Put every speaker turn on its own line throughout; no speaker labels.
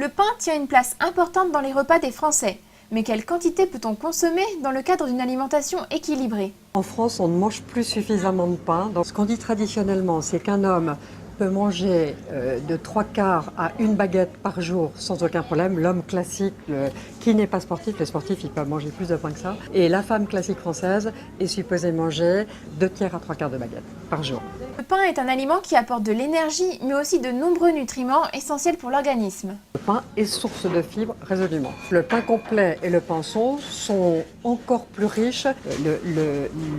Le pain tient une place importante dans les repas des Français. Mais quelle quantité peut-on consommer dans le cadre d'une alimentation équilibrée?
En France, on ne mange plus suffisamment de pain. Donc, ce qu'on dit traditionnellement, c'est qu'un homme peut manger de 3/4 à une baguette par jour sans aucun problème. L'homme classique, qui n'est pas sportif, les sportifs, ils peuvent manger plus de pain que ça. Et la femme classique française est supposée manger 2/3 à 3/4 de baguette par jour.
Le pain est un aliment qui apporte de l'énergie, mais aussi de nombreux nutriments essentiels pour l'organisme.
Le pain est source de fibres résolument. Le pain complet et le pain-son sont encore plus riches.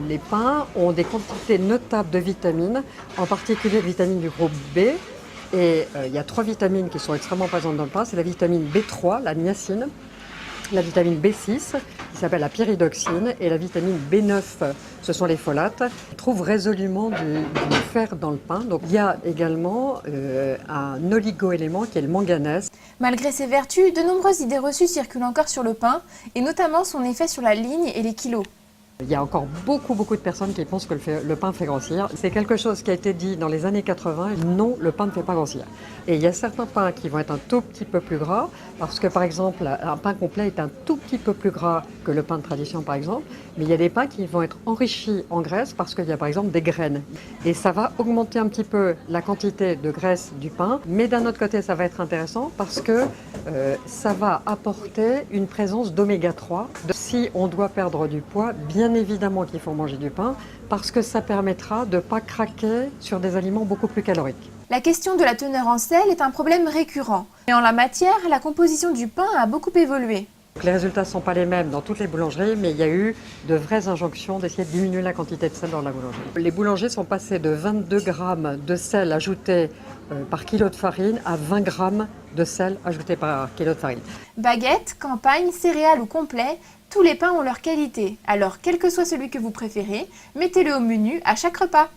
Les pains ont des quantités notables de vitamines, en particulier de vitamines du groupe B. Et il y a 3 vitamines qui sont extrêmement présentes dans le pain. C'est la vitamine B3, la niacine, la vitamine B6, qui s'appelle la pyridoxine, et la vitamine B9, ce sont les folates. On trouve résolument du fer dans le pain. Donc, il y a également un oligoélément qui est le manganèse.
Malgré ses vertus, de nombreuses idées reçues circulent encore sur le pain, et notamment son effet sur la ligne et les kilos.
Il y a encore beaucoup de personnes qui pensent que le pain fait grossir. C'est quelque chose qui a été dit dans les années 80. Non, le pain ne fait pas grossir. Et il y a certains pains qui vont être un tout petit peu plus gras, parce que par exemple, un pain complet est un tout petit peu plus gras que le pain de tradition par exemple. Mais il y a des pains qui vont être enrichis en graisse parce qu'il y a par exemple des graines. Et ça va augmenter un petit peu la quantité de graisse du pain. Mais d'un autre côté, ça va être intéressant parce que ça va apporter une présence d'oméga 3. Si on doit perdre du poids, bien évidemment qu'il faut manger du pain parce que ça permettra de ne pas craquer sur des aliments beaucoup plus caloriques.
La question de la teneur en sel est un problème récurrent. Mais en la matière, la composition du pain a beaucoup évolué.
Les résultats ne sont pas les mêmes dans toutes les boulangeries, mais il y a eu de vraies injonctions d'essayer de diminuer la quantité de sel dans la boulangerie. Les boulangers sont passés de 22 grammes de sel ajouté par kilo de farine à 20 grammes de sel ajouté par kilo de farine.
Baguette, campagne, céréales ou complet, tous les pains ont leur qualité. Alors, quel que soit celui que vous préférez, mettez-le au menu à chaque repas.